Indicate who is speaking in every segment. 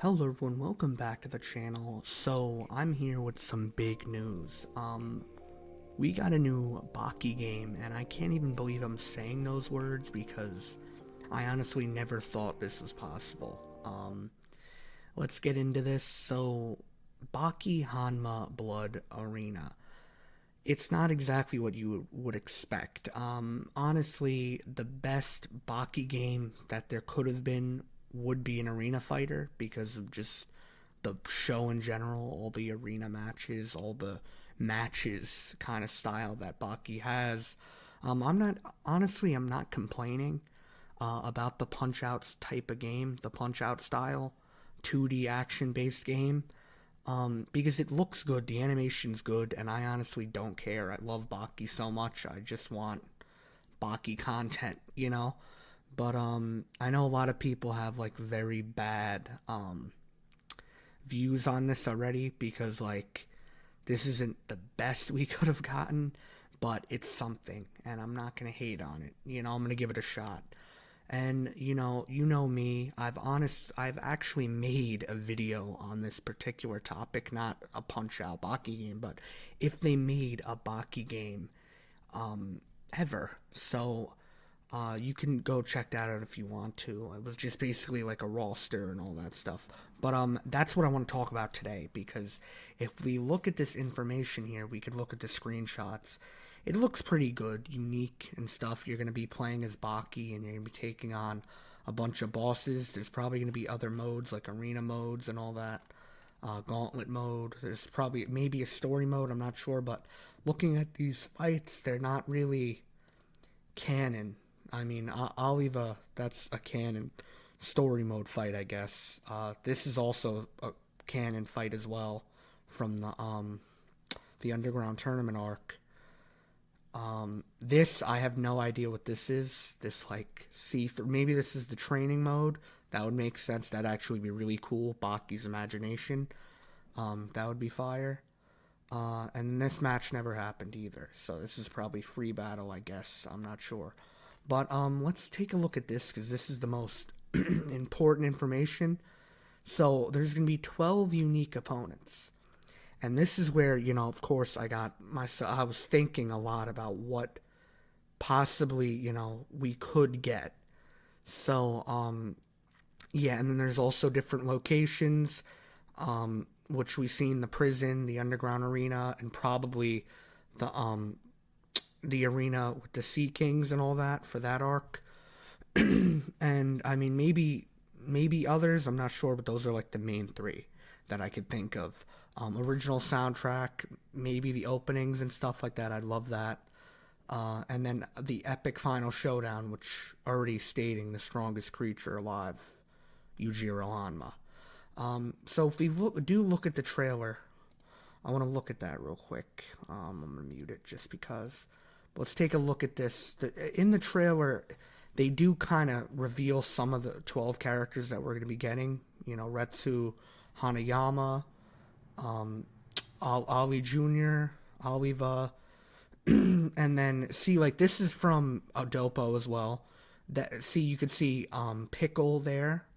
Speaker 1: Hello everyone, welcome back to the channel. So, I'm here with some big news. We got a new Baki game, and I can't even believe I'm saying those words because I honestly never thought this was possible. Let's get into this. So, Baki Hanma Blood Arena. It's not exactly what you would expect. Honestly, the best Baki game that there could have been would be an arena fighter because of just the show in general, all the arena matches, all the matches kind of style that Baki has. I'm not complaining about the punch outs type of game, the punch out style, 2D action based game. Because it looks good, the animation's good, and I honestly don't care. I love Baki so much. I just want Baki content, you know. But I know a lot of people have like very bad views on this already because like this isn't the best we could have gotten, but it's something, and I'm not gonna hate on it. I'm gonna give it a shot. And you know me. I've actually made a video on this particular topic, not a Punch Out Baki game, but if they made a Baki game ever. So you can go check that out if you want to. It was just basically like a roster and all that stuff. But that's what I want to talk about today because if we look at this information here, we could look at the screenshots. It looks pretty good, unique and stuff. You're going to be playing as Baki and you're going to be taking on a bunch of bosses. There's probably going to be other modes like arena modes and all that. Gauntlet mode. There's probably maybe a story mode. I'm not sure, but looking at these fights, they're not really canon. I mean, Oliva, that's a canon story mode fight, I guess. This is also a canon fight as well from the underground tournament arc. This I have no idea what this is. This like see through. Maybe this is the training mode. That would make sense. That'd actually be really cool. Baki's imagination. That would be fire. And this match never happened either. So this is probably free battle, I guess. I'm not sure. But let's take a look at this because this is the most important information. So there's going to be 12 unique opponents. And this is where, of course, I was thinking a lot about what possibly, we could get. So, yeah, and then there's also different locations, which we see in the prison, the underground arena, and probably the the arena with the Sea Kings and all that for that arc. And I mean, maybe others. I'm not sure, but those are like the main three that I could think of. Original soundtrack, maybe the openings and stuff like that. I'd love that. And then the epic final showdown, which already stating the strongest creature alive, Yujiro Hanma. So if we look at the trailer, I want to look at that real quick. I'm gonna mute it just because. Let's take a look at this. In the trailer, they do kind of reveal some of the 12 characters that we're going to be getting. Retsu Hanayama, Ali Jr., Oliva, and then see like this is from Adopo as well. That see you could see Pickle there,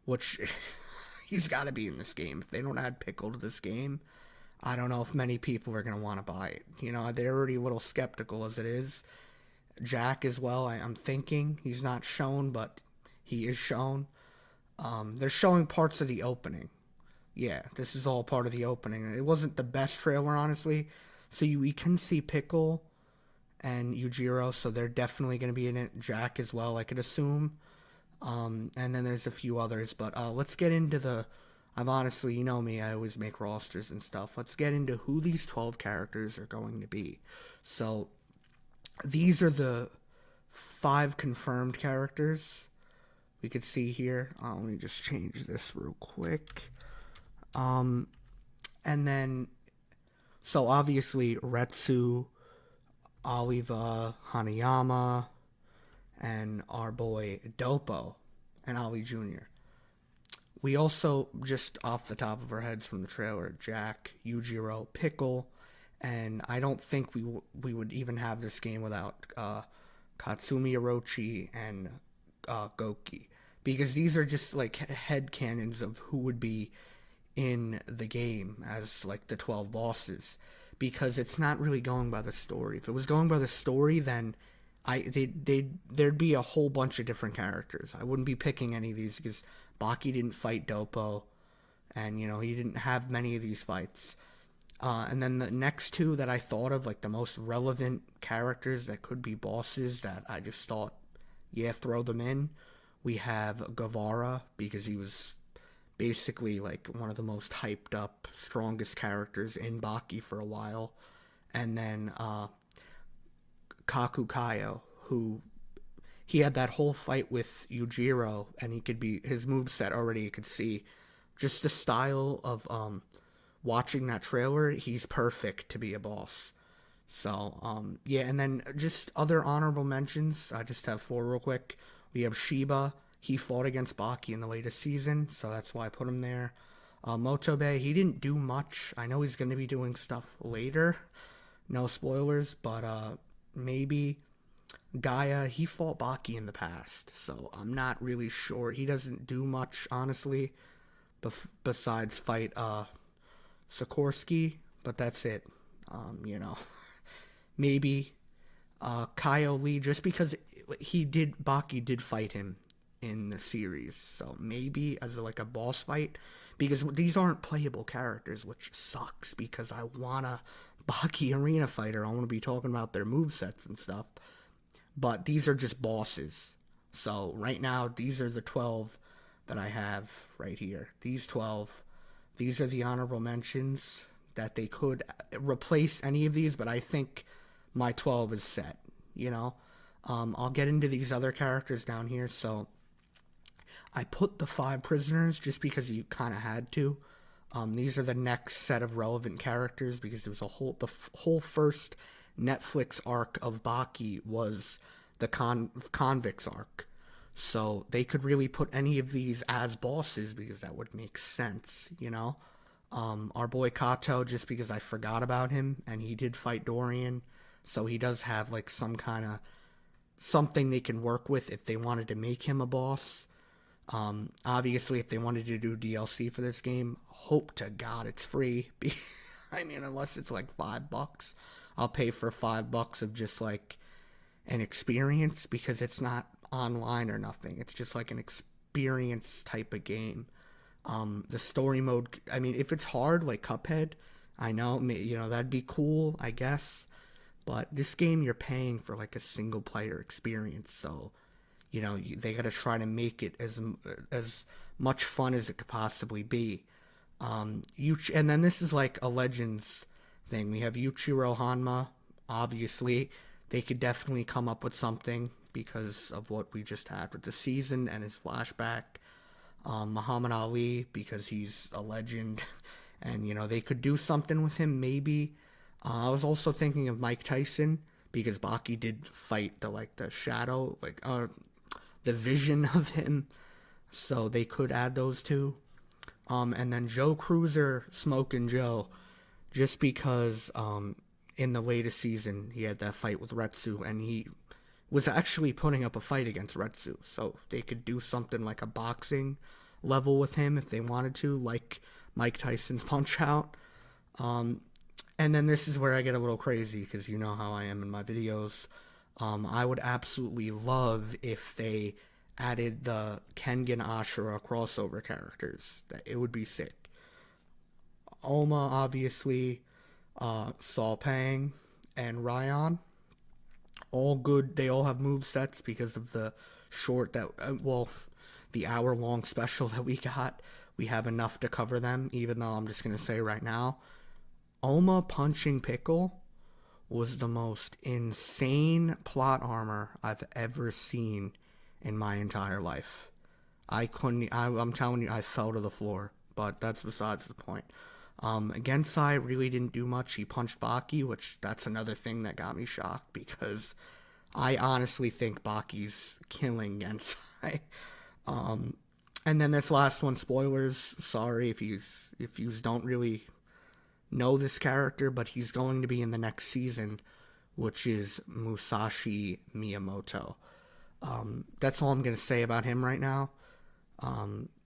Speaker 1: which he's got to be in this game. If they don't add Pickle to this game, I don't know if many people are going to want to buy it. They're already a little skeptical as it is. Jack as well, I'm thinking. He's not shown, but he is shown. They're showing parts of the opening. Yeah, this is all part of the opening. It wasn't the best trailer, honestly. So we can see Pickle and Yujiro, so they're definitely going to be in it. Jack as well, I could assume. And then there's a few others, but let's get into the... I'm honestly, you know me, I always make rosters and stuff. Let's get into who these 12 characters are going to be. So, these are the 5 confirmed characters we could see here. Let me just change this real quick. And then, so obviously, Retsu, Oliva, Hanayama, and our boy Dopo, and Ali Jr. We also, just off the top of our heads from the trailer, Jack, Yujiro, Pickle, and I don't think we would even have this game without Katsumi Orochi and Goki. because these are just like head canons of who would be in the game as like the 12 bosses, because it's not really going by the story. If it was going by the story, then there'd be a whole bunch of different characters. I wouldn't be picking any of these because Baki didn't fight Dopo, and he didn't have many of these fights. And then the next two that I thought of, like the most relevant characters that could be bosses that I just thought, yeah, throw them in. We have Guevara, because he was basically like one of the most hyped up, strongest characters in Baki for a while. And then Kakukayo, who he had that whole fight with Yujiro, and he could be his moveset already. You could see just the style of watching that trailer. He's perfect to be a boss. So yeah, and then just other honorable mentions. I just have four real quick. We have Shiba. He fought against Baki in the latest season, so that's why I put him there. Motobe, he didn't do much. I know he's going to be doing stuff later. No spoilers, but maybe. Gaia, he fought Baki in the past, so I'm not really sure. He doesn't do much, honestly, besides fight Sikorsky, but that's it. Maybe Kaio Lee, just because Baki did fight him in the series, so maybe as like a boss fight, because these aren't playable characters, which sucks, because I want a Baki arena fighter. I want to be talking about their movesets and stuff, but these are just bosses. So right now, these are the 12 that I have right here. These 12, these are the honorable mentions that they could replace any of these, but I think my 12 is set, I'll get into these other characters down here. So I put the 5 prisoners just because you kind of had to. These are the next set of relevant characters, because there was the whole first Netflix arc of Baki was the convicts arc. So they could really put any of these as bosses, because that would make sense, Our boy Kato, just because I forgot about him, and he did fight Dorian, so he does have like some kind of something they can work with if they wanted to make him a boss. Obviously, if they wanted to do DLC for this game, hope to God it's free. I mean, unless it's like $5, I'll pay for $5 of just like an experience, because it's not online or nothing. It's just like an experience type of game. The story mode, I mean, if it's hard like Cuphead, I know, that'd be cool, I guess. But this game, you're paying for like a single player experience, so they got to try to make it as much fun as it could possibly be. And then this is like a Legends thing. We have Yuichiro Hanma. Obviously, they could definitely come up with something because of what we just had with the season and his flashback. Muhammad Ali, because he's a legend, and they could do something with him maybe. I was also thinking of Mike Tyson, because Baki did fight the shadow, the vision of him, so they could add those two. And then Joe Cruiser, Smokin' Joe, just because in the latest season he had that fight with Retsu, and he was actually putting up a fight against Retsu, so they could do something like a boxing level with him if they wanted to, like Mike Tyson's Punch-Out. And then this is where I get a little crazy, because you know how I am in my videos. I would absolutely love if they added the Kengan Ashura crossover characters. It would be sick. Oma, obviously, Saul Pang, and Ryan. All good. They all have movesets because of the the hour-long special that we got. We have enough to cover them, even though I'm just going to say right now, Oma punching Pickle was the most insane plot armor I've ever seen in my entire life. I'm telling you, I fell to the floor, but that's besides the point. Gensai really didn't do much. He punched Baki, which that's another thing that got me shocked, because I honestly think Baki's killing Gensai. And then this last one, spoilers. Sorry if you don't really know this character, but he's going to be in the next season, which is Musashi Miyamoto. That's all I'm going to say about him right now.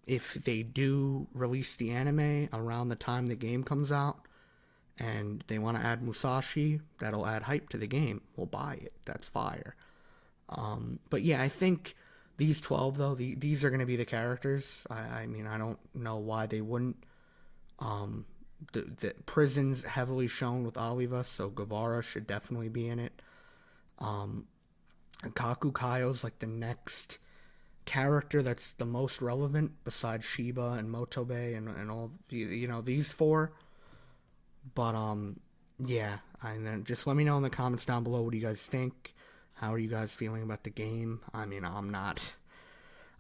Speaker 1: If they do release the anime around the time the game comes out and they want to add Musashi, that'll add hype to the game. We'll buy it. That's fire. But yeah, I think these 12, though, these are going to be the characters. I mean, I don't know why they wouldn't. The prison's heavily shown with Oliva, so Guevara should definitely be in it. Kaku Kaio's like the next character that's the most relevant besides Shiba and Motobe and all, these four. But yeah, and then just let me know in the comments down below, what do you guys think? How are you guys feeling about the game? I mean, I'm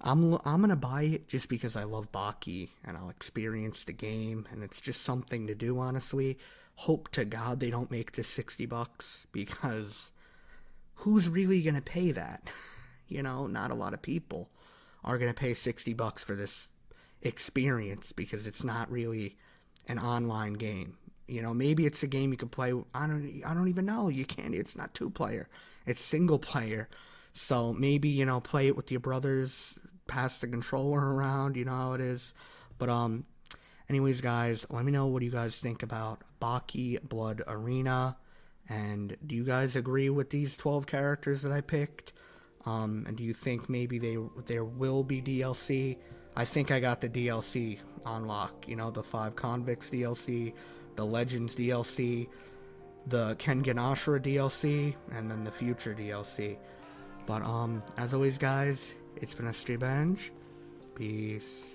Speaker 1: gonna buy it just because I love Baki and I'll experience the game, and it's just something to do, honestly. Hope to God they don't make this $60, because who's really gonna pay that? Not a lot of people are gonna pay $60 for this experience, because it's not really an online game. Maybe it's a game you can play. I don't even know. You can't. It's not 2-player. It's single player. So maybe play it with your brothers, pass the controller around. You know how it is. But anyways, guys, let me know what you guys think about Baki Blood Arena, and do you guys agree with these 12 characters that I picked? And do you think maybe there will be DLC? I think I got the DLC on lock. The 5 Convicts DLC, the Legends DLC, the Kengan Ashura DLC, and then the future DLC. But as always, guys, it's been a Street Bench. Peace.